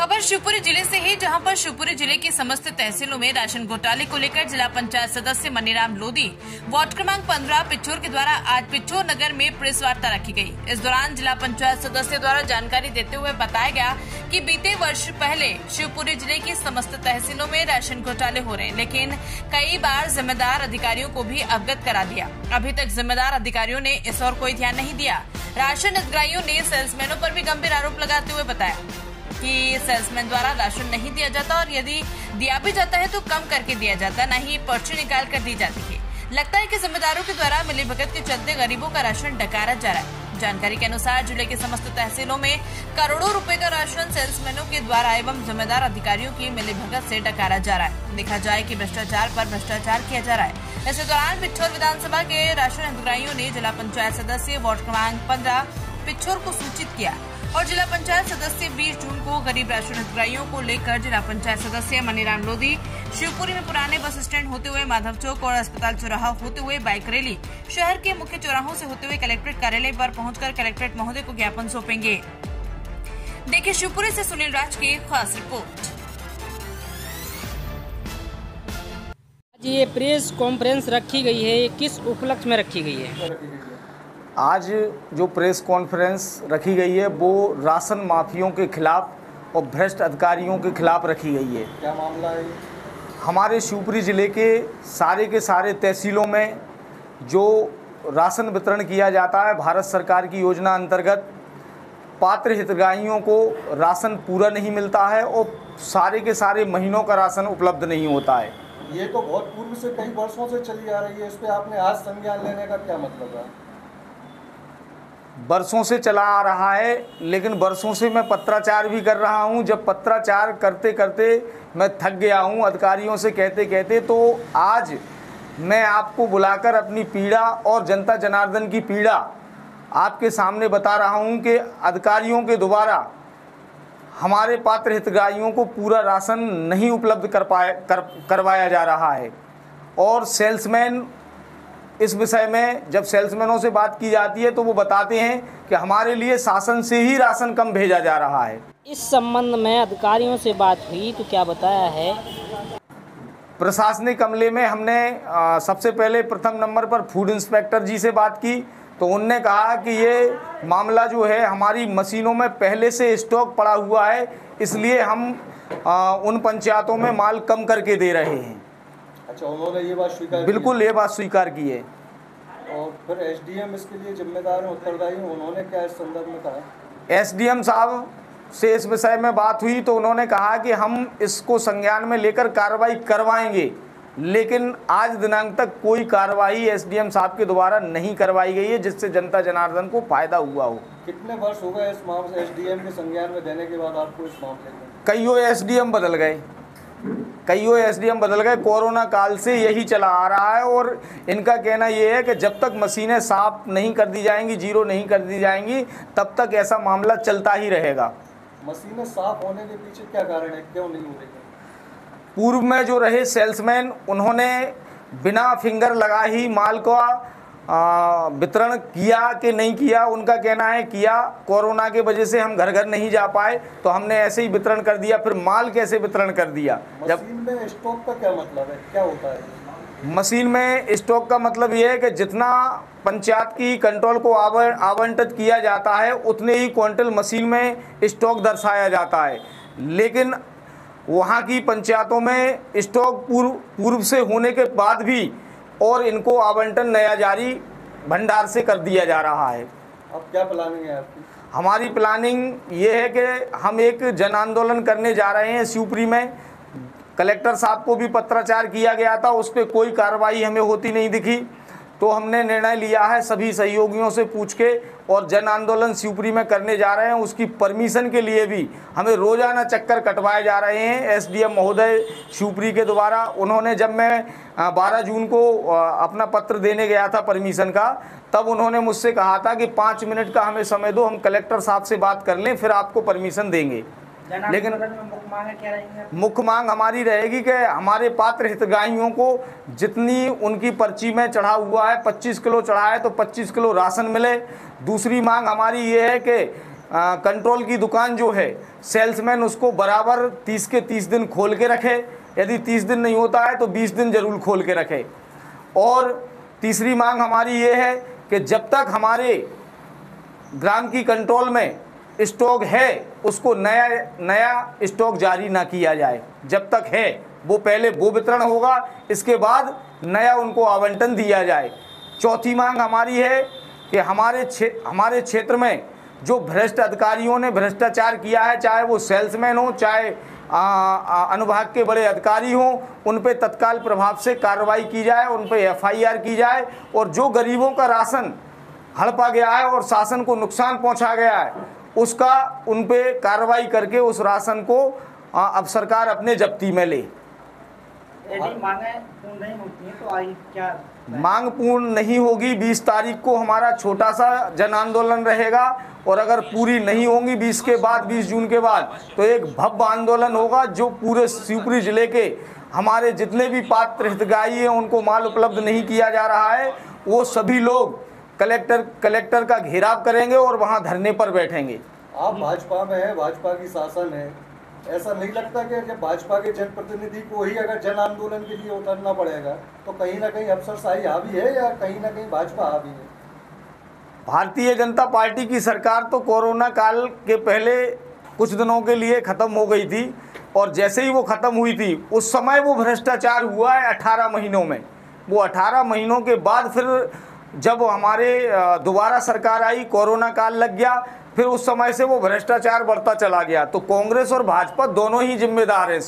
खबर शिवपुरी जिले से है, जहां पर शिवपुरी जिले की समस्त तहसीलों में राशन घोटाले को लेकर जिला पंचायत सदस्य मनीराम लोधी वार्ड क्रमांक 15 पिछोर के द्वारा आज पिछोर नगर में प्रेस वार्ता रखी गई। इस दौरान जिला पंचायत सदस्य द्वारा जानकारी देते हुए बताया गया कि बीते वर्ष पहले शिवपुरी जिले की समस्त तहसीलों में राशन घोटाले हो रहे हैं, लेकिन कई बार जिम्मेदार अधिकारियों को भी अवगत करा दिया। अभी तक जिम्मेदार अधिकारियों ने इस ओर कोई ध्यान नहीं दिया। राशन अधिकारियों ने सेल्समैनों पर भी गंभीर आरोप लगाते हुए बताया कि सेल्समैन द्वारा राशन नहीं दिया जाता और यदि दिया भी जाता है तो कम करके दिया जाता, न ही पर्ची निकाल कर दी जाती है। लगता है कि जिम्मेदारों के द्वारा मिलीभगत के चलते गरीबों का राशन डकारा जा रहा है। जानकारी के अनुसार जिले के समस्त तहसीलों में करोड़ों रुपए का राशन सेल्समैनों के द्वारा एवं जिम्मेदार अधिकारियों की मिलीभगत से डकारा जा रहा है। देखा जाए कि भ्रष्टाचार पर भ्रष्टाचार किया जा रहा है। इस दौरान पिछोर विधानसभा के राशन अधिकारियों ने जिला पंचायत सदस्य वार्ड क्रमांक 15 पिछोर को सूचित किया और जिला पंचायत सदस्य 20 जून को गरीब राशन हितग्राहियों को लेकर जिला पंचायत सदस्य मनीराम लोधी शिवपुरी में पुराने बस स्टैंड होते हुए माधव चौक और अस्पताल चौराहा होते हुए बाइक रैली शहर के मुख्य चौराहों से होते हुए कलेक्ट्रेट कार्यालय पर पहुंचकर कलेक्ट्रेट महोदय को ज्ञापन सौंपेंगे। देखिए शिवपुरी से सुनील राज की खास रिपोर्ट। ये प्रेस कॉन्फ्रेंस रखी गई है, ये किस उपलक्ष्य में रखी गई है? आज जो प्रेस कॉन्फ्रेंस रखी गई है वो राशन माफियों के खिलाफ और भ्रष्ट अधिकारियों के खिलाफ रखी गई है। क्या मामला है? हमारे शिवपुरी ज़िले के सारे तहसीलों में जो राशन वितरण किया जाता है भारत सरकार की योजना अंतर्गत पात्र हितग्राहियों को राशन पूरा नहीं मिलता है और सारे के सारे महीनों का राशन उपलब्ध नहीं होता है। ये तो बहुत पूर्व से कई वर्षों से चली आ रही है, इस पे आपने आज संज्ञान लेने का क्या मतलब है? बरसों से चला आ रहा है, लेकिन बरसों से मैं पत्राचार भी कर रहा हूं। जब पत्राचार करते करते मैं थक गया हूं अधिकारियों से कहते कहते, तो आज मैं आपको बुलाकर अपनी पीड़ा और जनता जनार्दन की पीड़ा आपके सामने बता रहा हूं कि अधिकारियों के द्वारा हमारे पात्र हितग्राहियों को पूरा राशन नहीं उपलब्ध करवाया जा रहा है। और सेल्समैन इस विषय में जब सेल्समैनों से बात की जाती है तो वो बताते हैं कि हमारे लिए शासन से ही राशन कम भेजा जा रहा है। इस संबंध में अधिकारियों से बात हुई तो क्या बताया है? प्रशासनिक अमले में हमने सबसे पहले प्रथम नंबर पर फूड इंस्पेक्टर जी से बात की तो उनने कहा कि ये मामला जो है हमारी मशीनों में पहले से स्टॉक पड़ा हुआ है, इसलिए हम उन पंचायतों में माल कम करके दे रहे हैं। अच्छा, उन्होंने ये बात स्वीकार की? बिल्कुल, ये बात स्वीकार की है। और फिर एसडीएम इसके लिए जिम्मेदार हैं, उत्तरदायी हैं, उन्होंने क्या इस संदर्भ में कहा? एसडीएम साहब से इस विषय में बात हुई तो उन्होंने कहा कि हम इसको संज्ञान में लेकर कार्रवाई करवाएंगे, लेकिन आज दिनांक तक कोई कार्रवाई एसडीएम साहब के द्वारा नहीं करवाई गई है जिससे जनता जनार्दन को फायदा हुआ हो। कितने वर्ष हो गए इस मामले एसडीएम के संज्ञान में देने के बाद आपको इस मामले में? कईयों एसडीएम बदल गए। कोरोना काल से यही चला आ रहा है और इनका कहना ये है कि जब तक मशीनें साफ नहीं कर दी जाएंगी, जीरो नहीं कर दी जाएंगी, तब तक ऐसा मामला चलता ही रहेगा। मशीनें साफ होने के पीछे क्या कारण है, क्यों नहीं हो रही? पूर्व में जो रहे सेल्समैन उन्होंने बिना फिंगर लगा ही माल का वितरण किया कि नहीं किया, उनका कहना है किया। कोरोना के वजह से हम घर घर नहीं जा पाए तो हमने ऐसे ही वितरण कर दिया। फिर माल कैसे वितरण कर दिया? मशीन में स्टॉक का क्या मतलब है, क्या होता है? मशीन में स्टॉक का मतलब ये है कि जितना पंचायत की कंट्रोल को आवंटित किया जाता है उतने ही क्विंटल मशीन में स्टॉक दर्शाया जाता है, लेकिन वहाँ की पंचायतों में स्टॉक पूर्व से होने के बाद भी और इनको आवंटन नया जारी भंडार से कर दिया जा रहा है। अब क्या प्लानिंग है आपकी? हमारी प्लानिंग ये है कि हम एक जन आंदोलन करने जा रहे हैं शिवपुरी में। कलेक्टर साहब को भी पत्राचार किया गया था, उस पर कोई कार्रवाई हमें होती नहीं दिखी, तो हमने निर्णय लिया है सभी सहयोगियों से पूछ के और जन आंदोलन शिवपुरी में करने जा रहे हैं। उसकी परमिशन के लिए भी हमें रोजाना चक्कर कटवाए जा रहे हैं एसडीएम महोदय शिवपुरी के द्वारा। उन्होंने जब मैं 12 जून को अपना पत्र देने गया था परमिशन का, तब उन्होंने मुझसे कहा था कि 5 मिनट का हमें समय दो, हम कलेक्टर साहब से बात कर लें फिर आपको परमिशन देंगे। लेकिन मुख्य मांग हमारी रहेगी कि हमारे पात्र हितग्राहियों को जितनी उनकी पर्ची में चढ़ा हुआ है 25 किलो चढ़ा है तो 25 किलो राशन मिले। दूसरी मांग हमारी ये है कि कंट्रोल की दुकान जो है, सेल्समैन उसको बराबर 30 के 30 दिन खोल के रखे। यदि 30 दिन नहीं होता है तो 20 दिन जरूर खोल के रखे। और तीसरी मांग हमारी ये है कि जब तक हमारे ग्राम की कंट्रोल में स्टॉक है उसको नया स्टॉक जारी ना किया जाए। जब तक है वो पहले वो वितरण होगा, इसके बाद नया उनको आवंटन दिया जाए। चौथी मांग हमारी है कि हमारे क्षेत्र में जो भ्रष्ट अधिकारियों ने भ्रष्टाचार किया है, चाहे वो सेल्समैन हो, चाहे अनुभाग के बड़े अधिकारी हों, उन पे तत्काल प्रभाव से कार्रवाई की जाए, उन पे FIR की जाए। और जो गरीबों का राशन हड़पा गया है और शासन को नुकसान पहुंचा गया है, उसका उन पे कार्रवाई करके उस राशन को अब सरकार अपने जब्ती में ले। यदि मांगें पूर्ण नहीं होती हैं तो आई क्या मांग पूर्ण नहीं होगी, 20 तारीख को हमारा छोटा सा जन आंदोलन रहेगा। और अगर पूरी नहीं होंगी 20 जून के बाद, तो एक भव्य आंदोलन होगा जो पूरे शिवपुरी जिले के हमारे जितने भी पात्र हितग्राही हैं उनको माल उपलब्ध नहीं किया जा रहा है, वो सभी लोग कलेक्टर का घेराव करेंगे और वहाँ धरने पर बैठेंगे। आप भाजपा में है, भाजपा की शासन है, ऐसा नहीं लगता कि जब भाजपा के जनप्रतिनिधि को ही अगर जन आंदोलन के लिए उतरना पड़ेगा तो कहीं ना कहीं अफसरशाही हावी है या कहीं ना कहीं भाजपा हावी है? भारतीय जनता पार्टी की सरकार तो कोरोना काल के पहले कुछ दिनों के लिए ख़त्म हो गई थी, और जैसे ही वो ख़त्म हुई थी उस समय वो भ्रष्टाचार हुआ है 18 महीनों में। वो 18 महीनों के बाद फिर जब हमारे दोबारा सरकार आई, कोरोना काल लग गया, फिर उस समय से वो भ्रष्टाचार बढ़ता चला गया। तो कांग्रेस और भाजपा दोनों ही जिम्मेदार हैं।